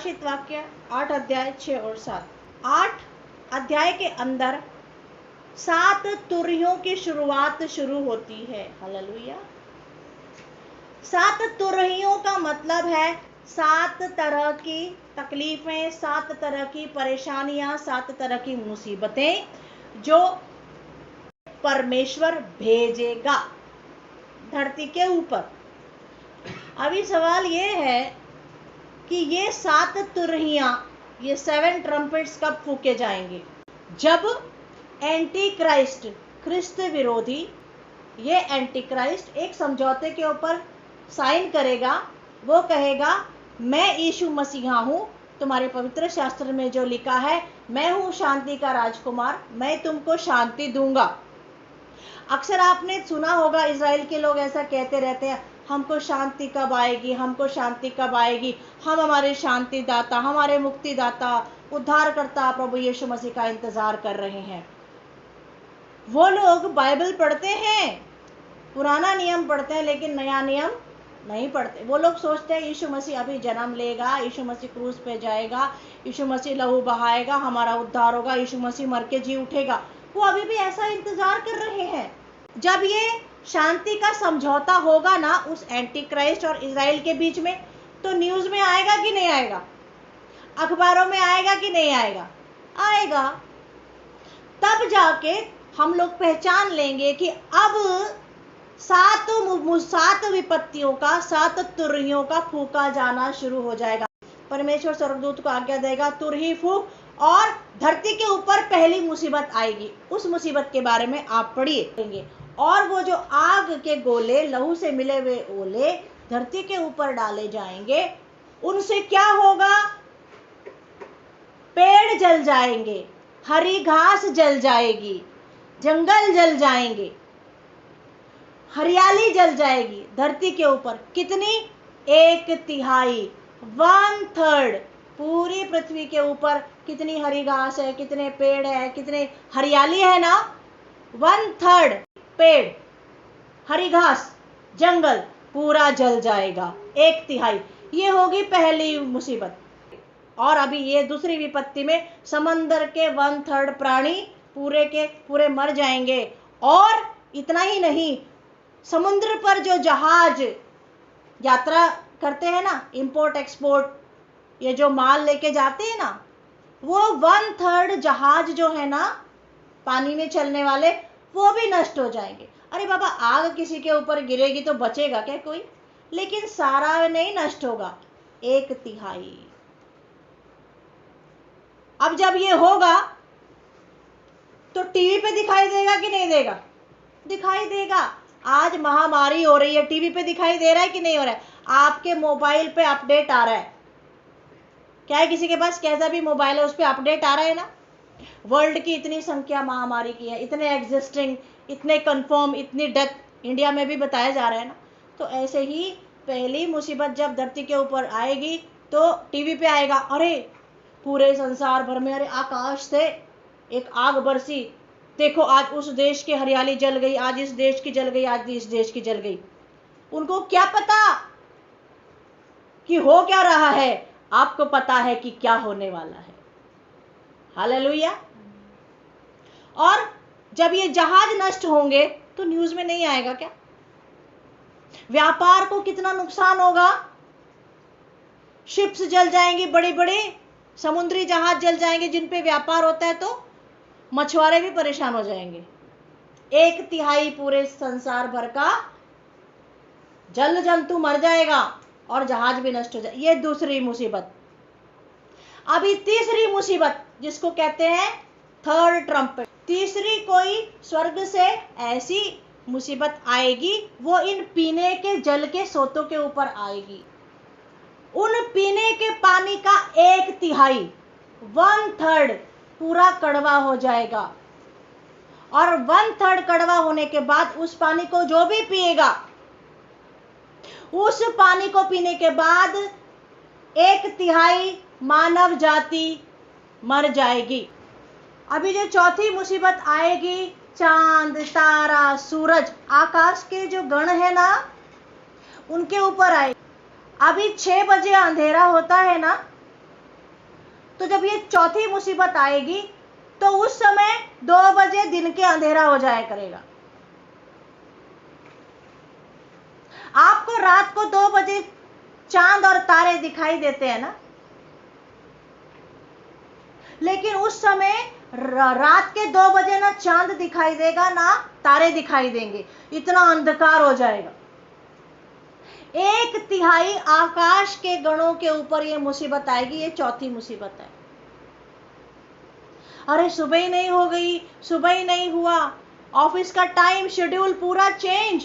प्रकाशित वाक्य 8 अध्याय 6 और 7। 8 अध्याय के अंदर 7 तुरहियों की शुरुआत शुरू होती है। हालेलुया। 7 तुरहियों का मतलब है 7 तरह की तकलीफें, 7 तरह की परेशानियां, 7 तरह की मुसीबतें जो परमेश्वर भेजेगा धरती के ऊपर। अभी सवाल ये है कि ये 7 तुरहियां, ये 7 ट्रम्पेट्स कब फूके जाएंगे? जब एंटी क्राइस्ट, ख्रिस्त विरोधी, ये एंटी क्राइस्ट एक समझौते के ऊपर साइन करेगा। वो कहेगा मैं यीशु मसीहा हूं, तुम्हारे पवित्र शास्त्र में जो लिखा है, मैं हूं शांति का राजकुमार, मैं तुमको शांति दूंगा। अक्सर आपने सुना होगा इज़राइल के लोग ऐसा कहते रहते हैं, हमको शांति कब आएगी, हमको शांति कब आएगी। हम हमारे शांति दाता, हमारे मुक्तिदाता, उद्धारकर्ता प्रभु यीशु मसीह का इंतजार कर रहे हैं। वो लोग बाइबल पढ़ते हैं, पुराना नियम पढ़ते हैं, लेकिन नया नियम नहीं पढ़ते। वो लोग सोचते हैं यीशु मसीह अभी जन्म लेगा, यीशु मसीह क्रूस पे जाएगा, यीशु मसीह लहू बहाएगा, हमारा उद्धार होगा, यीशु मसीह मर के जी उठेगा। वो अभी भी ऐसा इंतजार कर रहे हैं। जब ये शांति का समझौता होगा ना उस एंटी क्राइस्ट और इज़राइल के बीच में, तो न्यूज में आएगा कि नहीं आएगा? अखबारों में आएगा कि नहीं आएगा? आएगा। तब जाके हम लोग पहचान लेंगे कि अब 7 विपत्तियों का, 7 तुरहियों का फूका जाना शुरू हो जाएगा। परमेश्वर स्वर्गदूत को आज्ञा देगा, तुरही फूक, और धरती के ऊपर पहली मुसीबत आएगी। उस मुसीबत के बारे में आप पढ़िए। और वो जो आग के गोले, लहू से मिले हुए ओले धरती के ऊपर डाले जाएंगे, उनसे क्या होगा? पेड़ जल जाएंगे, हरी घास जल जाएगी, जंगल जल जाएंगे, हरियाली जल जाएगी धरती के ऊपर। कितनी? 1/3, 1/3 पूरी पृथ्वी के ऊपर कितनी हरी घास है, कितने पेड़ है, कितने हरियाली है ना? 1/3 पेड़, हरी घास, जंगल पूरा जल जाएगा, 1/3। ये होगी पहली मुसीबत। और अभी ये दूसरी विपत्ति में समंदर के 1/3 प्राणी पूरे के पूरे मर जाएंगे। और इतना ही नहीं, समुद्र पर जो जहाज यात्रा करते हैं ना, इंपोर्ट एक्सपोर्ट, ये जो माल लेके जाते हैं ना, वो 1/3 जहाज जो है ना पानी में चलने वाले, वो भी नष्ट हो जाएंगे। अरे बाबा, आग किसी के ऊपर गिरेगी तो बचेगा क्या कोई? लेकिन सारा नहीं नष्ट होगा, 1/3। अब जब ये होगा तो टीवी पे दिखाई देगा कि नहीं देगा? दिखाई देगा। आज महामारी हो रही है, टीवी पे दिखाई दे रहा है कि नहीं हो रहा है? आपके मोबाइल पे अपडेट आ रहा है। क्या है, किसी के पास कैसा भी मोबाइल है उस पर अपडेट आ रहा है ना? वर्ल्ड की इतनी संख्या महामारी की है, इतने एग्जिस्टिंग, इतने कंफर्म, इतनी डेथ इंडिया में भी बताया जा रहा है ना। तो ऐसे ही पहली मुसीबत जब धरती के ऊपर आएगी तो टीवी पे आएगा, अरे पूरे संसार भर में, अरे आकाश से एक आग बरसी, देखो आज उस देश की हरियाली जल गई, आज इस देश की जल गई, आज इस देश की जल गई। उनको क्या पता कि हो क्या रहा है? आपको पता है कि क्या होने वाला है। हालेलुया। और जब ये जहाज नष्ट होंगे तो न्यूज में नहीं आएगा क्या? व्यापार को कितना नुकसान होगा? शिप्स जल जाएंगी, बड़े बड़े समुद्री जहाज जल जाएंगे जिन पे व्यापार होता है, तो मछुआरे भी परेशान हो जाएंगे। 1/3 पूरे संसार भर का जल जंतु मर जाएगा और जहाज भी नष्ट हो जाए। ये दूसरी मुसीबत। अभी तीसरी मुसीबत, जिसको कहते हैं 3rd ट्रम्पेट। तीसरी कोई स्वर्ग से ऐसी मुसीबत आएगी, वो इन पीने के जल के सोतों के ऊपर आएगी। उन पीने के पानी का 1/3, 1/3 पूरा कड़वा हो जाएगा। और 1/3 कड़वा होने के बाद उस पानी को जो भी पिएगा, उस पानी को पीने के बाद 1/3 मानव जाति मर जाएगी। अभी जो चौथी मुसीबत आएगी, चांद, तारा, सूरज, आकाश के जो गण है ना, उनके ऊपर आएगी। अभी 6 बजे अंधेरा होता है ना, तो जब ये चौथी मुसीबत आएगी तो उस समय 2 बजे दिन के अंधेरा हो जाया करेगा। आपको रात को 2 बजे चांद और तारे दिखाई देते हैं ना, लेकिन उस समय रात के 2 बजे ना चांद दिखाई देगा ना तारे दिखाई देंगे, इतना अंधकार हो जाएगा। 1/3 आकाश के गणों के ऊपर ये मुसीबत आएगी। ये चौथी मुसीबत है। अरे सुबह ही नहीं हो गई, सुबह ही नहीं हुआ, ऑफिस का टाइम शेड्यूल पूरा चेंज,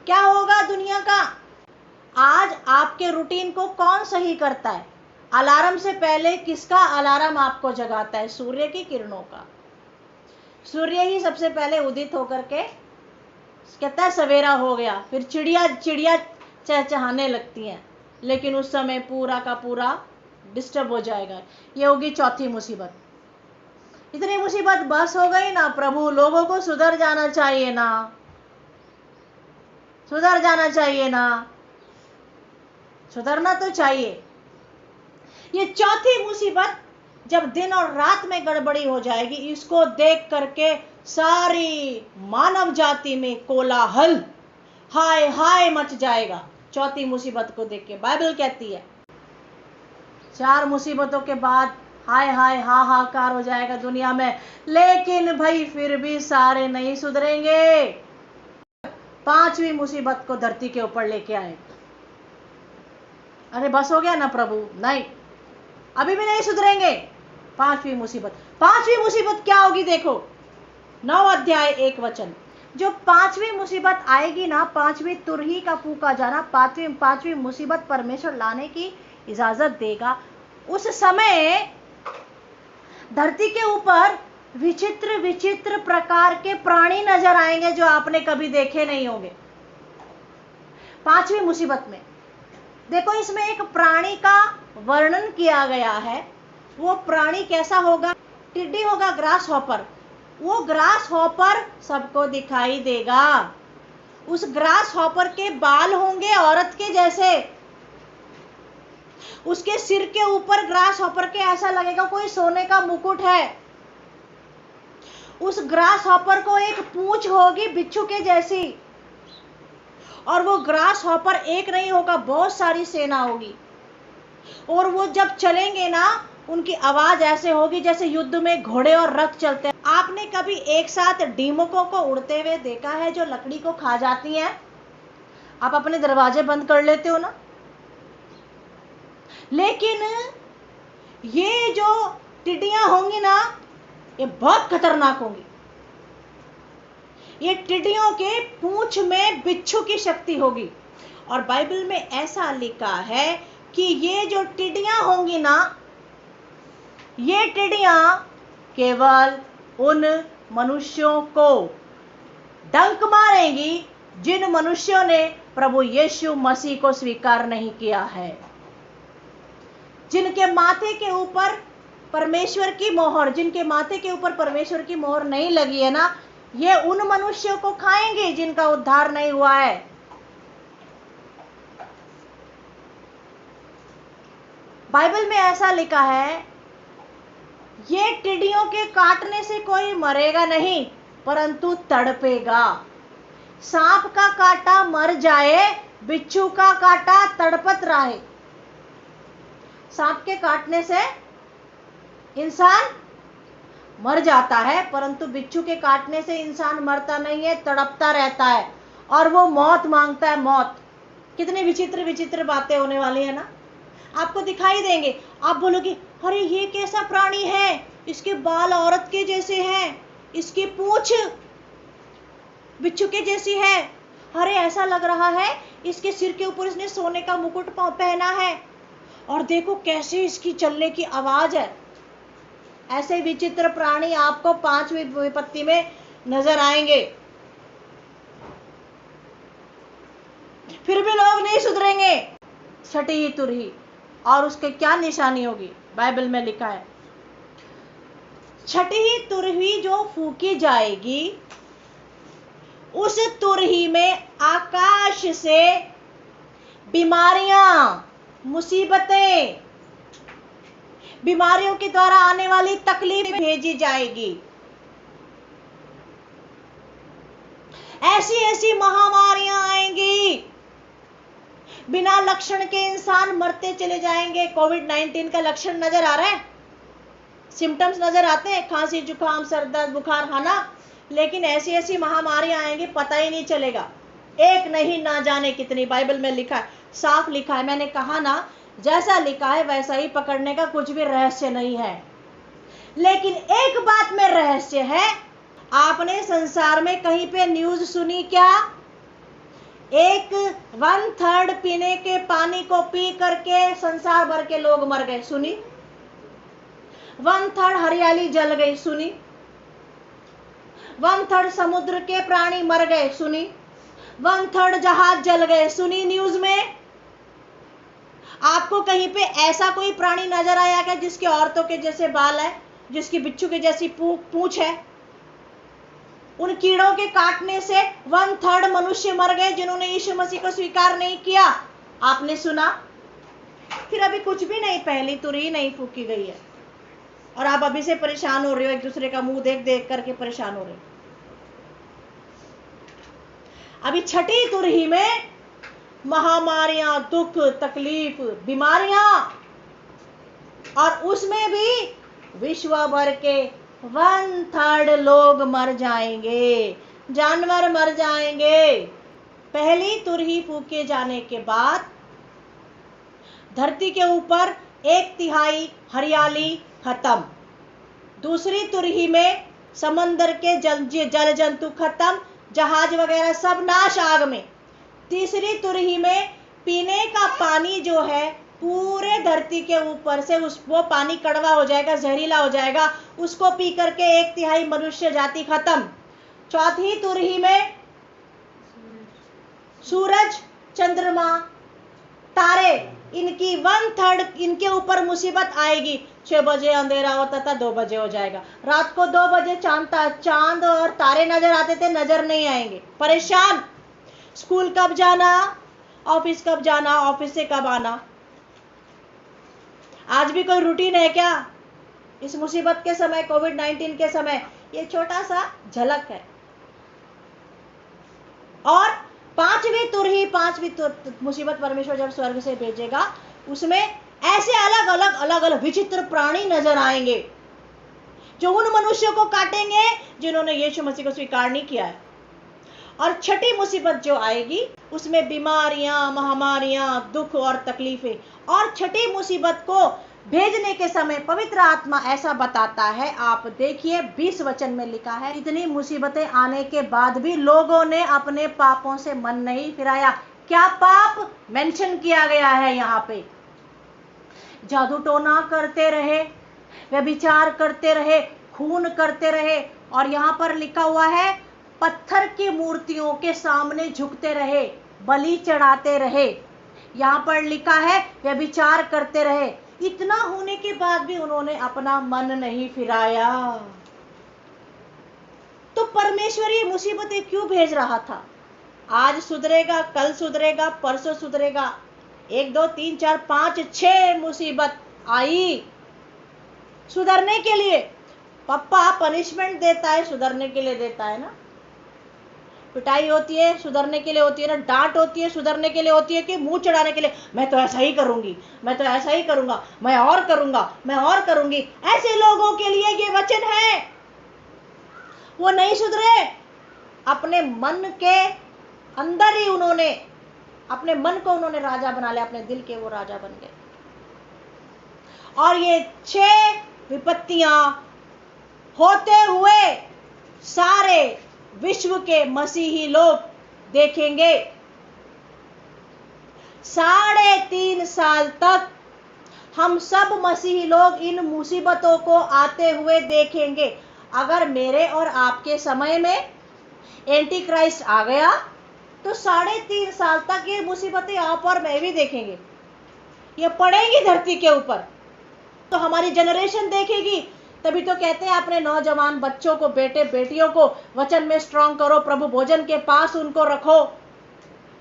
क्या होगा दुनिया का? आज आपके रूटीन को कौन सही करता है? अलार्म से पहले किसका अलार्म आपको जगाता है? सूर्य की किरणों का। सूर्य ही सबसे पहले उदित होकर के कहता है सवेरा हो गया, फिर चिड़िया चहचहाने लगती हैं, लेकिन उस समय पूरा का पूरा डिस्टर्ब हो जाएगा। ये होगी चौथी मुसीबत। इतनी मुसीबत बस हो गई ना प्रभु, लोगों को सुधर जाना चाहिए ना, सुधर जाना चाहिए ना, सुधरना तो चाहिए। ये चौथी मुसीबत जब दिन और रात में गड़बड़ी हो जाएगी, इसको देख करके सारी मानव जाति में कोलाहल, हाय हाय मच जाएगा। चौथी मुसीबत को देख के बाइबल कहती है 4 मुसीबतों के बाद हाय हाय हाहाकार हो जाएगा दुनिया में, लेकिन भाई फिर भी सारे नहीं सुधरेंगे। 5वीं मुसीबत को धरती के ऊपर लेके आए। अरे बस हो गया ना प्रभु? नहीं, अभी भी नहीं सुधरेंगे। 5वीं मुसीबत क्या होगी? देखो 9 अध्याय 1 वचन। जो 5वीं मुसीबत आएगी ना, 5वीं तुरही का फूका जाना, 5वीं मुसीबत परमेश्वर लाने की इजाजत देगा। उस समय धरती के ऊपर विचित्र विचित्र प्रकार के प्राणी नजर आएंगे जो आपने कभी देखे नहीं होंगे। 5वीं मुसीबत में देखो, इसमें एक प्राणी का वर्णन किया गया है। वो प्राणी कैसा होगा? टिड्डी होगा, ग्रास हॉपर। वो ग्रास हॉपर सबको दिखाई देगा। उस ग्रास हॉपर के बाल होंगे औरत के जैसे। उसके सिर के ऊपर ग्रास हॉपर के ऐसा लगेगा कोई सोने का मुकुट है। उस ग्रास हॉपर को एक पूंछ होगी बिच्छू के जैसी, और वो ग्रास हॉपर एक नहीं होगा, बहुत सारी सेना होगी। और वो जब चलेंगे ना, उनकी आवाज ऐसे होगी जैसे युद्ध में घोड़े और रथ चलते हैं। आपने कभी एक साथ डीमकों को उड़ते हुए देखा है जो लकड़ी को खा जाती हैं? आप अपने दरवाजे बंद कर लेते हो ना, लेकिन ये जो टिड्डियां होंगी ना, ये बहुत खतरनाक होंगी। ये टिड्डियों के पूंछ में बिच्छू की शक्ति होगी। और बाइबल में ऐसा लिखा है कि ये जो टिड्डियां होंगी ना, ये टिड्डियां केवल उन मनुष्यों को डंक मारेंगी जिन मनुष्यों ने प्रभु यीशु मसीह को स्वीकार नहीं किया है, जिनके माथे के ऊपर परमेश्वर की मोहर, जिनके माथे के ऊपर परमेश्वर की मोहर नहीं लगी है ना, ये उन मनुष्यों को खाएंगे जिनका उद्धार नहीं हुआ है। बाइबल में ऐसा लिखा है, ये टिड्डियों के काटने से कोई मरेगा नहीं, परंतु तड़पेगा। सांप का काटा मर जाए, बिच्छू का काटा तड़पत रहे। सांप के काटने से इंसान मर जाता है, परंतु बिच्छू के काटने से इंसान मरता नहीं है, तड़पता रहता है, और वो मौत मांगता है, मौत। कितनी विचित्र विचित्र बातें होने वाली है ना, आपको दिखाई देंगे। आप बोलोगे अरे ये कैसा प्राणी है, इसके बाल औरत के जैसे हैं, इसकी पूंछ बिच्छू के जैसी है, अरे ऐसा लग रहा है इसके सिर के ऊपर इसने सोने का मुकुट पहना है, और देखो कैसे इसकी चलने की आवाज है। ऐसे विचित्र प्राणी आपको 5वीं विपत्ति में नजर आएंगे। फिर भी लोग नहीं सुधरेंगे। 6ठी तुरही, और उसके क्या निशानी होगी? बाइबल में लिखा है 6ठी तुरही जो फूकी जाएगी, उस तुरही में आकाश से बीमारियां, मुसीबतें, बीमारियों के द्वारा आने वाली तकलीफ भेजी जाएगी। ऐसी ऐसी महामारियां आएंगी, बिना लक्षण के इंसान मरते चले जाएंगे। कोविड-19 का लक्षण नजर आ रहा है, सिम्टम्स नजर आते हैं, खांसी जुकाम सर दर्द बुखार, है ना। लेकिन ऐसी ऐसी महामारियां आएंगी, पता ही नहीं चलेगा। एक नहीं, ना जाने कितनी। बाइबल में लिखा है, साफ लिखा है। मैंने कहा ना, जैसा लिखा है वैसा ही पकड़ने का कुछ भी रहस्य नहीं है। लेकिन एक बात में रहस्य है। आपने संसार में कहीं पे न्यूज सुनी क्या? 1/3 पीने के पानी को पी करके संसार भर के लोग मर गए, सुनी? 1/3 हरियाली जल गई, सुनी? 1/3 समुद्र के प्राणी मर गए, सुनी? 1/3 जहाज जल गए, सुनी न्यूज में? आपको कहीं पे ऐसा कोई प्राणी नजर आया क्या जिसके औरतों के जैसे बाल है, जिसकी बिच्छू के जैसी पूंछ है? उन कीड़ों के काटने से 1/3 मनुष्य मर गए जिन्होंने यीशु मसीह को स्वीकार नहीं किया। आपने सुना? फिर अभी कुछ भी नहीं, पहली तुरही नहीं फूकी गई है और आप अभी से परेशान हो रहे हो, एक दूसरे का मुंह देख देख करके परेशान हो रहे हो। अभी छठी तुरही में महामारियां, दुख, तकलीफ, बीमारियां, और उसमें भी विश्व भर के 1/3 लोग मर जाएंगे, जानवर मर जाएंगे। पहली तुरही फूके जाने के बाद धरती के ऊपर 1/3 हरियाली खत्म। दूसरी तुरही में समंदर के जल जंतु खत्म, जहाज वगैरह सब नाश आग में। तीसरी तुरही में पीने का पानी जो है पूरे धरती के ऊपर से वो पानी कड़वा हो जाएगा, जहरीला हो जाएगा, उसको पी करके 1/3 मनुष्य जाति खत्म। चौथी तुरही में सूरज, चंद्रमा, तारे, इनकी 1/3 इनके ऊपर मुसीबत आएगी। 6 बजे अंधेरा होता था, 2 बजे हो जाएगा। रात को 2 बजे चांद और तारे नजर आते थे, नजर नहीं आएंगे, परेशान। स्कूल कब जाना, ऑफिस कब जाना, ऑफिस से कब आना। आज भी कोई रूटीन है क्या? इस मुसीबत के समय, कोविड-19 के समय, ये छोटा सा झलक है। और पांचवी मुसीबत परमेश्वर जब स्वर्ग से भेजेगा, उसमें ऐसे अलग अलग विचित्र प्राणी नजर आएंगे जो उन मनुष्यों को काटेंगे जिन्होंने यीशु मसीह को स्वीकार नहीं किया है। और छठी मुसीबत जो आएगी उसमें बीमारियां, महामारियां, दुख और तकलीफें। और छठी मुसीबत को भेजने के समय पवित्र आत्मा ऐसा बताता है, आप देखिए 20 वचन में लिखा है, इतनी मुसीबतें आने के बाद भी लोगों ने अपने पापों से मन नहीं फिराया। क्या पाप मेंशन किया गया है यहाँ पे? जादू टोना करते रहे, व्यभिचार करते रहे, खून करते रहे, और यहाँ पर लिखा हुआ है पत्थर की मूर्तियों के सामने झुकते रहे, बलि चढ़ाते रहे। यहाँ पर लिखा है व्यभिचार करते रहे। इतना होने के बाद भी उन्होंने अपना मन नहीं फिराया। तो परमेश्वर ये मुसीबतें क्यों भेज रहा था? आज सुधरेगा, कल सुधरेगा, परसों सुधरेगा। 1 2 3 4 5 6 मुसीबत आई सुधरने के लिए। पप्पा पनिशमेंट देता है, सुधरने के लिए देता है ना। पिटाई होती है, सुधरने के लिए होती है ना। डांट होती है, सुधरने के लिए होती है, कि मुंह चढ़ाने के लिए, मैं तो ऐसा ही करूंगी, मैं तो ऐसा ही करूंगा, मैं और करूंगा, मैं और करूंगी। ऐसे लोगों के लिए ये वचन है। वो नहीं सुधरे, अपने मन के अंदर ही उन्होंने अपने मन को उन्होंने राजा बना लिया, अपने दिल के वो राजा बन गए। और ये 6 विपत्तियां होते हुए सारे विश्व के मसीही लोग देखेंगे। 3.5 साल तक हम सब मसीही लोग इन मुसीबतों को आते हुए देखेंगे। अगर मेरे और आपके समय में एंटी क्राइस्ट आ गया तो 3.5 साल तक ये मुसीबतें आप और मैं भी देखेंगे। ये पड़ेंगी धरती के ऊपर, तो हमारी जनरेशन देखेगी। तभी तो कहते हैं अपने नौजवान बच्चों को, बेटे बेटियों को वचन में स्ट्रॉन्ग करो, प्रभु भोजन के पास उनको रखो,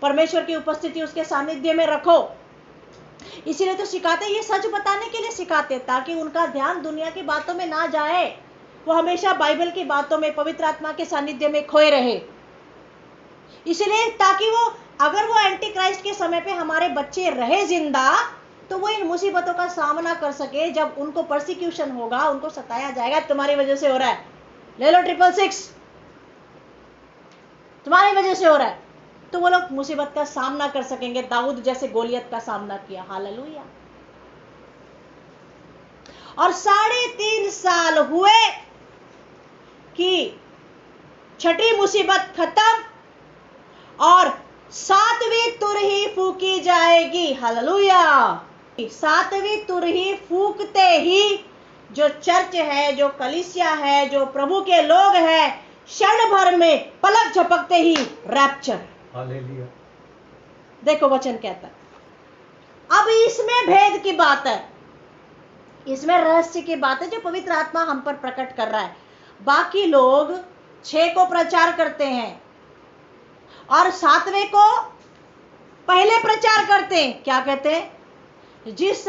परमेश्वर की उपस्थिति, उसके सानिध्य में रखो। इसीलिए तो सिखाते, ये सच बताने के लिए सिखाते, ताकि उनका ध्यान दुनिया की बातों में ना जाए, वो हमेशा बाइबल की बातों में, पवित्र आत्मा के सानिध्य में खोए रहे। इसलिए ताकि वो, अगर वो एंटी क्राइस्ट के समय पे हमारे बच्चे रहे जिंदा, तो वो इन मुसीबतों का सामना कर सके। जब उनको परसिक्यूशन होगा, उनको सताया जाएगा, तुम्हारी वजह से हो रहा है, ले लो 666, तुम्हारी वजह से हो रहा है, तो वो लोग मुसीबत का सामना कर सकेंगे, दाऊद जैसे गोलियत का सामना किया। हालेलुया। और 3.5 साल हुए कि छठी मुसीबत खत्म और 7वीं तुरही फूकी जाएगी। हालेलुया। 7वीं तुरही फूकते ही जो चर्च है, जो कलीसिया है, जो प्रभु के लोग हैं, क्षण भर में, पलक झपकते ही रैप्चर। हालेलुया। देखो वचन कहता है। अब इसमें भेद की बात है, इसमें रहस्य की बात है जो पवित्र आत्मा हम पर प्रकट कर रहा है। बाकी लोग 6 को प्रचार करते हैं और 7वें को पहले प्रचार करते हैं। क्या कहते हैं? जिस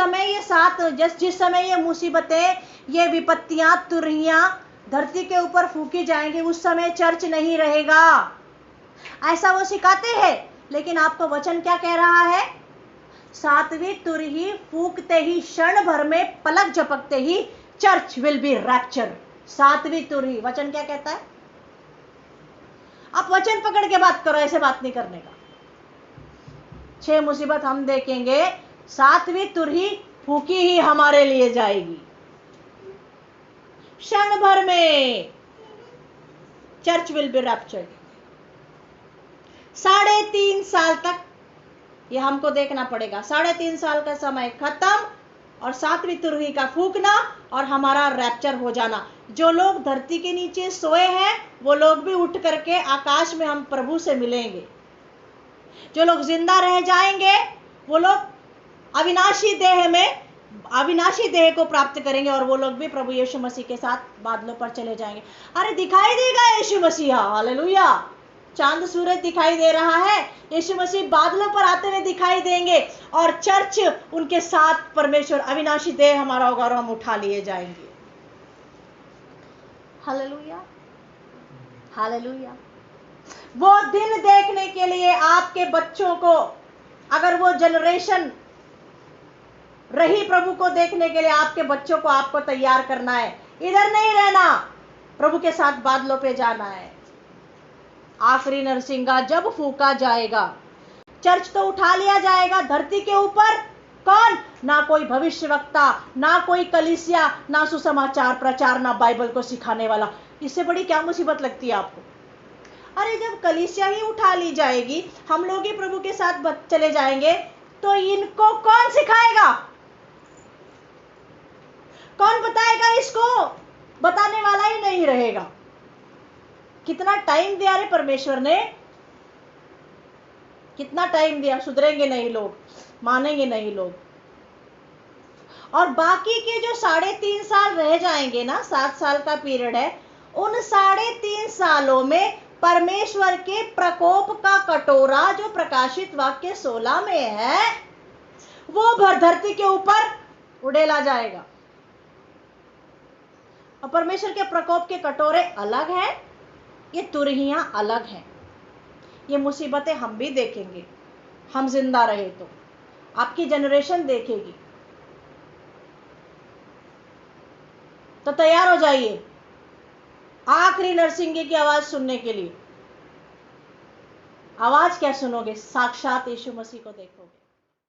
समय ये मुसीबतें, ये विपत्तियां, तुरहियां धरती के ऊपर फूकी जाएंगी, उस समय चर्च नहीं रहेगा, ऐसा वो सिखाते हैं। लेकिन आपको वचन क्या कह रहा है? 7वीं तुरही फूकते ही, क्षण भर में, पलक झपकते ही चर्च विल बी रैप्चर। 7वीं तुरही, वचन क्या कहता है? आप वचन पकड़ के बात करो, ऐसे बात नहीं करने का। 6 मुसीबत हम देखेंगे, 7वीं तुरही फूकी ही हमारे लिए जाएगी। क्षण भर में चर्च विल बी रैप्चर्ड। 3.5 साल तक ये हमको देखना पड़ेगा। 3.5 साल का समय खत्म और 7वीं तुरही का फूकना और हमारा रैप्चर हो जाना। जो लोग धरती के नीचे सोए हैं, वो लोग भी उठ करके आकाश में हम प्रभु से मिलेंगे। जो लोग जिंदा रह जाएंगे, वो लोग अविनाशी देह को प्राप्त करेंगे और वो लोग भी प्रभु यीशु मसीह के साथ बादलों पर चले जाएंगे। अरे दिखाई देगा यीशु मसीह। हालेलुया। चांद सूरज दिखाई दे रहा है, यीशु मसीह बादलों पर आते हुए दिखाई देंगे और चर्च उनके साथ, परमेश्वर अविनाशी देह हमारा होगा और हम उठा लिए जाएंगे। Hallelujah, hallelujah. वो दिन देखने के लिए आपके बच्चों को, अगर वो जनरेशन रही प्रभु को देखने के लिए, आपके बच्चों को आपको तैयार करना है। इधर नहीं रहना, प्रभु के साथ बादलों पे जाना है। आखिरी नरसिंगा जब फूका जाएगा, चर्च तो उठा लिया जाएगा धरती के ऊपर। कौन? ना कोई भविष्यवक्ता, ना कोई कलीसिया, ना सुसमाचार प्रचार, ना बाइबल को सिखाने वाला। इससे बड़ी क्या मुसीबत लगती है आपको? अरे जब कलीसिया ही उठा ली जाएगी, हम लोग ही प्रभु के साथ चले जाएंगे, तो इनको कौन सिखाएगा? कौन बताएगा? इसको बताने वाला ही नहीं रहेगा। कितना टाइम दिया रे परमेश्वर ने, कितना टाइम दिया। सुधरेंगे नहीं लोग, मानेंगे नहीं लोग। और बाकी के जो 3.5 साल रह जाएंगे ना, 7 साल का पीरियड है, उन 3.5 सालों में परमेश्वर के प्रकोप का कटोरा जो प्रकाशित वाक्य 16 में है, वो भर धरती के ऊपर उड़ेला जाएगा। और परमेश्वर के प्रकोप के कटोरे अलग हैं, ये तुरहियां अलग हैं। ये मुसीबतें हम भी देखेंगे, हम जिंदा रहे तो। आपकी जनरेशन देखेगी। तो तैयार हो जाइए आखिरी नरसिंगे की आवाज सुनने के लिए। आवाज क्या सुनोगे? साक्षात यीशु मसीह को देखोगे।